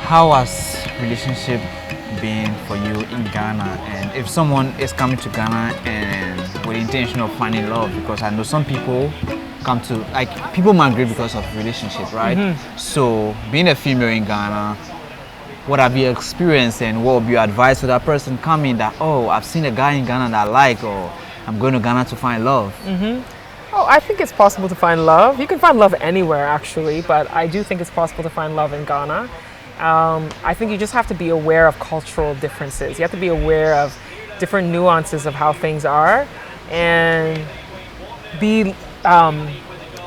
How has relationship been for you in Ghana? And if someone is coming to Ghana and with the intention of finding love, because I know some people come to, like, people migrate because of relationship, right? Mm-hmm. So being a female in Ghana, what have you experienced and what would be your advice to that person coming that, oh, I've seen a guy in Ghana that I like, or I'm going to Ghana to find love? Mm-hmm. Oh, I think it's possible to find love. You can find love anywhere, actually, but I do think it's possible to find love in Ghana. I think you just have to be aware of cultural differences. You have to be aware of different nuances of how things are and be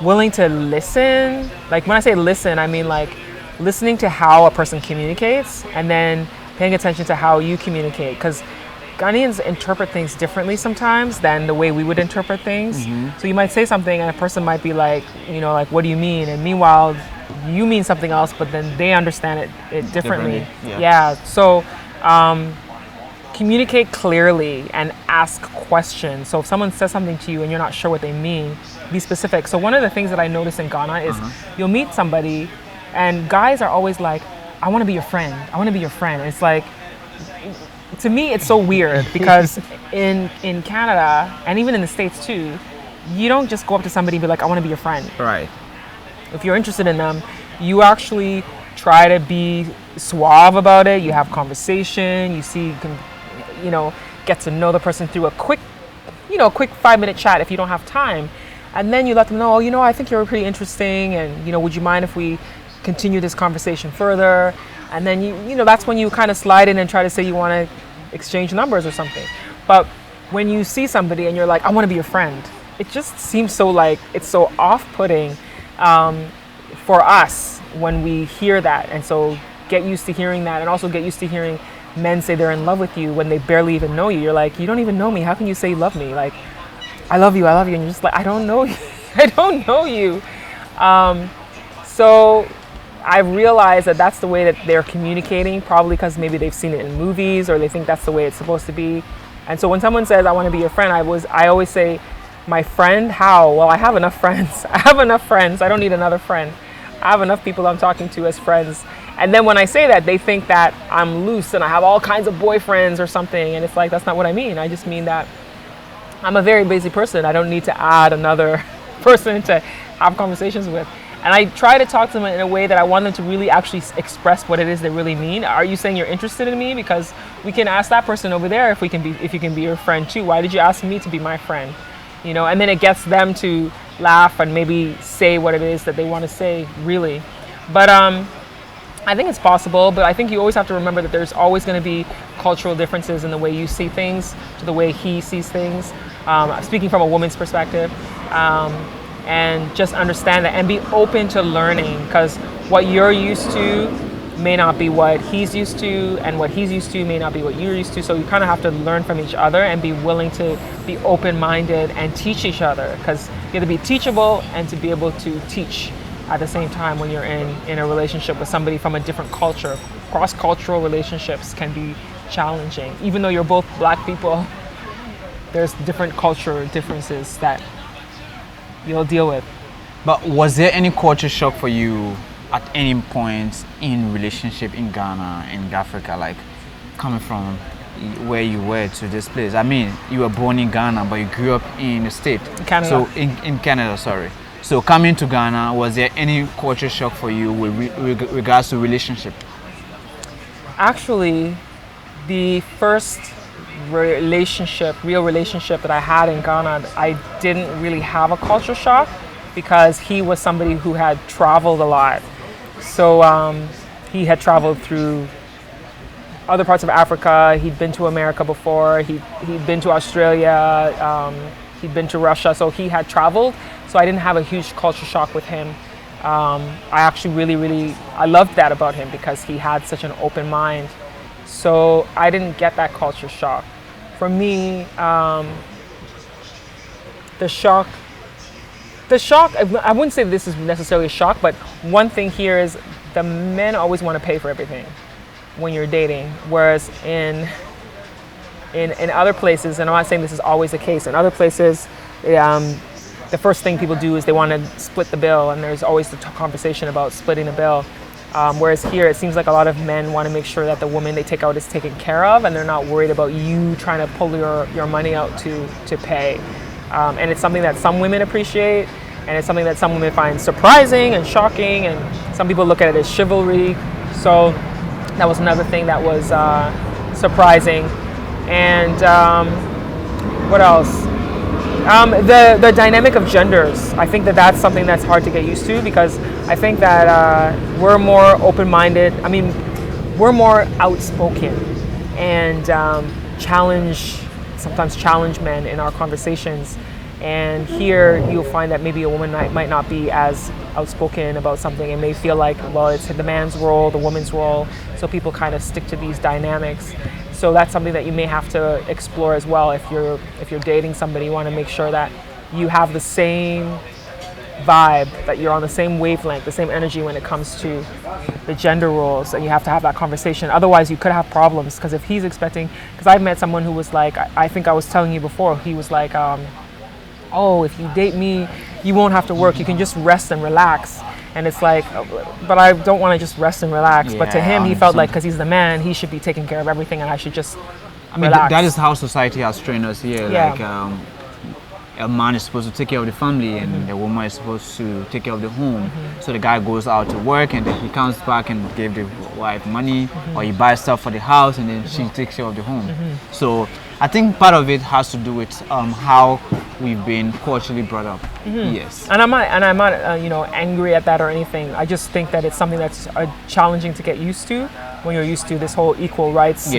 willing to listen. Like when I say listen, I mean like listening to how a person communicates and then paying attention to how you communicate. Because Ghanaians interpret things differently sometimes than the way we would interpret things. Mm-hmm. So you might say something and a person might be like, like, what do you mean? And meanwhile, you mean something else, but then they understand it differently. Yeah. So communicate clearly and ask questions. So if someone says something to you and you're not sure what they mean, be specific. So one of the things that I notice in Ghana is you'll meet somebody and guys are always like, I want to be your friend. I want to be your friend. It's like, to me, it's so weird because in Canada and even in the States too, you don't just go up to somebody and be like, I want to be your friend. Right. If you're interested in them, you actually try to be suave about it. You have conversation. You see, you can, get to know the person through a quick 5-minute chat if you don't have time. And then you let them know, I think you're pretty interesting. And, would you mind if we continue this conversation further? And then, that's when you kind of slide in and try to say you want to exchange numbers or something. But when you see somebody and you're like, I want to be your friend, it just seems so it's so off-putting for us when we hear that. And so get used to hearing that, and also get used to hearing men say they're in love with you when they barely even know you. You're like, you don't even know me. How can you say you love me? Like, I love you. And you're just like, I don't know you. I don't know you. So I realized that that's the way that they're communicating, probably because maybe they've seen it in movies or they think that's the way it's supposed to be. And so when someone says, I want to be your friend, I always say, my friend? How? Well, I have enough friends. I don't need another friend. I have enough people I'm talking to as friends. And then when I say that, they think that I'm loose and I have all kinds of boyfriends or something. And it's like, that's not what I mean. I just mean that I'm a very busy person. I don't need to add another person to have conversations with. And I try to talk to them in a way that I want them to really actually express what it is they really mean. Are you saying you're interested in me? Because we can ask that person over there if you can be your friend too. Why did you ask me to be my friend? And then it gets them to laugh and maybe say what it is that they want to say, really. But I think it's possible, but I think you always have to remember that there's always going to be cultural differences in the way you see things to the way he sees things, speaking from a woman's perspective, and just understand that and be open to learning, because what you're used to may not be what he's used to, and what he's used to may not be what you're used to. So you kind of have to learn from each other and be willing to be open-minded and teach each other, because you have to be teachable and to be able to teach at the same time when you're in a relationship with somebody from a different culture. Cross-cultural relationships can be challenging. Even though you're both black people, there's different cultural differences that you'll deal with. But was there any culture shock for you at any point in relationship in Ghana, in Africa, like coming from where you were to this place? I mean, you were born in Ghana, but you grew up in the state. Canada. So in Canada, sorry. So coming to Ghana, was there any culture shock for you with regards to relationship? Actually, the first real relationship that I had in Ghana, I didn't really have a culture shock because he was somebody who had traveled a lot. So he had traveled through other parts of Africa. He'd been to America before. He'd been to Australia. He'd been to Russia. So he had traveled. So I didn't have a huge culture shock with him. I actually really I loved that about him because he had such an open mind. So I didn't get that culture shock. For me, the shock, I wouldn't say this is necessarily a shock, but one thing here is the men always want to pay for everything when you're dating. Whereas in other places, and I'm not saying this is always the case, in other places, the first thing people do is they want to split the bill, and there's always the conversation about splitting the bill. Whereas here, it seems like a lot of men want to make sure that the woman they take out is taken care of, and they're not worried about you trying to pull your money out to pay. And it's something that some women appreciate, and it's something that some women find surprising and shocking, and some people look at it as chivalry. So that was another thing that was surprising. And what else? The dynamic of genders. I think that that's something that's hard to get used to, because I think that we're more open-minded. I mean, we're more outspoken and sometimes challenge men in our conversations. And here you'll find that maybe a woman might not be as outspoken about something and may feel like, well, it's the man's role, the woman's role. So people kind of stick to these dynamics. So that's something that you may have to explore as well. If you're dating somebody, you want to make sure that you have the same vibe, that you're on the same wavelength, the same energy when it comes to the gender roles, and you have to have that conversation. Otherwise, you could have problems, because if he's expecting, because I've met someone who was like, I think I was telling you before, he was like, oh, if you date me, you won't have to work. You can just rest and relax. And it's like, but I don't want to just rest and relax. But to him, he felt like, because he's the man, he should be taking care of everything, and I should just relax. That is how society has trained us here. Yeah. Like, a man is supposed to take care of the family, and the woman is supposed to take care of the home. So the guy goes out to work, and then he comes back and gives the wife money, or he buys stuff for the house, and then she takes care of the home. So I think part of it has to do with how we've been culturally brought up. Yes. And I'm not angry at that or anything. I just think that it's something that's challenging to get used to when you're used to this whole equal rights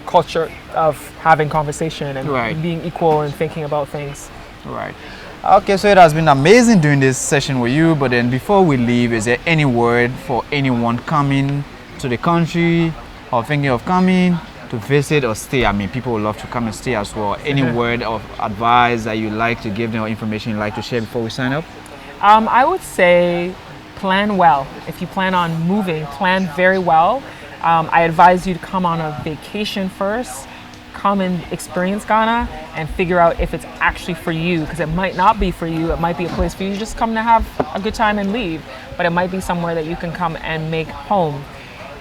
culture of having conversation and being equal and thinking about things. Right. Okay, so it has been amazing doing this session with you, but then before we leave, is there any word for anyone coming to the country or thinking of coming to visit or stay? I mean, people would love to come and stay as well. Any word of advice that you'd like to give them, or information you'd like to share before we sign up? I would say plan well. If you plan on moving, plan very well. I advise you to come on a vacation first, come and experience Ghana and figure out if it's actually for you, because it might not be for you. It might be a place for you to just come to have a good time and leave, but it might be somewhere that you can come and make home.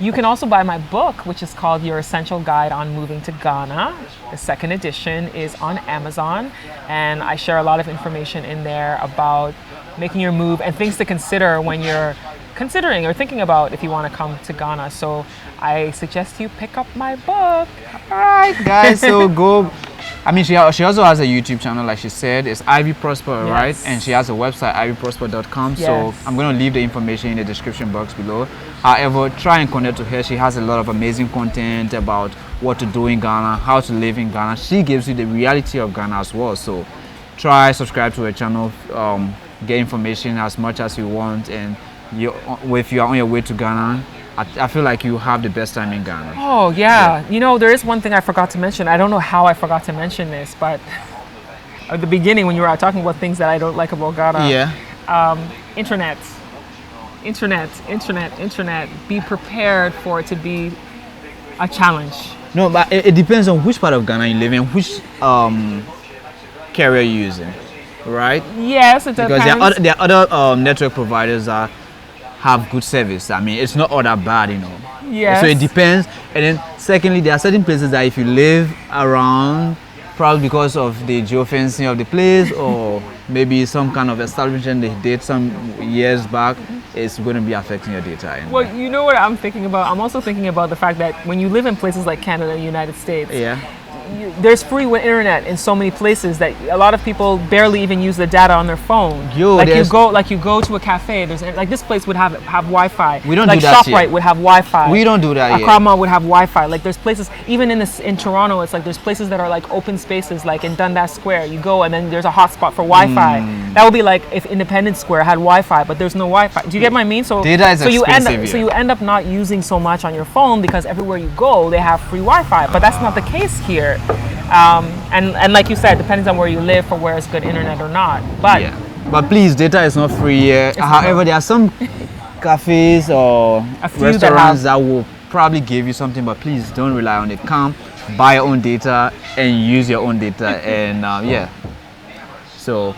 You can also buy my book, which is called Your Essential Guide on Moving to Ghana. The second edition is on Amazon, and I share a lot of information in there about making your move and things to consider when you're considering or thinking about if you want to come to Ghana. So I suggest you pick up my book. All right, guys, so go. I mean, she also has a YouTube channel, like she said. It's Ivy Prosper, right? And she has a website, ivyprosper.com. So I'm going to leave the information in the description box below. However, try and connect to her. She has a lot of amazing content about what to do in Ghana, how to live in Ghana. She gives you the reality of Ghana as well. So try, subscribe to her channel, get information as much as you want. And if you are on your way to Ghana, I feel like you have the best time in Ghana. Oh, yeah. You know, there is one thing I forgot to mention. I don't know how I forgot to mention this, but at the beginning when you were talking about things that I don't like about Ghana. Internet. Be prepared for it to be a challenge. No, but it depends on which part of Ghana you live in, which carrier you're using, right? Yes, it depends. Because there are other network providers that have good service. I mean, it's not all that bad, you know. Yes. So it depends. And then secondly, there are certain places that if you live around, probably because of the geofencing of the place or maybe some kind of establishment they did some years back, it's going to be affecting your data. Anyway. Well, you know what I'm thinking about? I'm also thinking about the fact that when you live in places like Canada and the United States, there's free internet in so many places that a lot of people barely even use the data on their phone. You go to a cafe. There's like this place would have Wi-Fi. We don't do that ShopRite yet. Would have Wi-Fi. We don't do that yet. Akrama would have Wi-Fi. Like there's places even in Toronto. It's like there's places that are like open spaces, like in Dundas Square. You go and then there's a hotspot for Wi-Fi. That would be like if Independence Square had Wi-Fi, but there's no Wi-Fi. Do you get what I mean? So data is expensive. So you end up not using so much on your phone because everywhere you go they have free Wi-Fi. But that's not the case here. And like you said, depends on where you live for where it's good internet or not. But please, data is not free here. However, there are some cafes or restaurants that will probably give you something, but please don't rely on it. Come, buy your own data and use your own data. And So So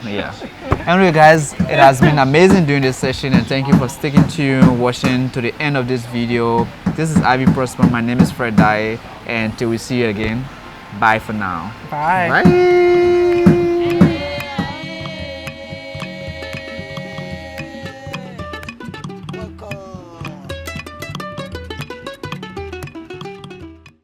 Yeah. Anyway, guys, it has been amazing doing this session, and thank you for sticking to watching to the end of this video. This is Ivy Prosper. My name is Fred Dye, and till we see you again, bye for now. Bye. Bye.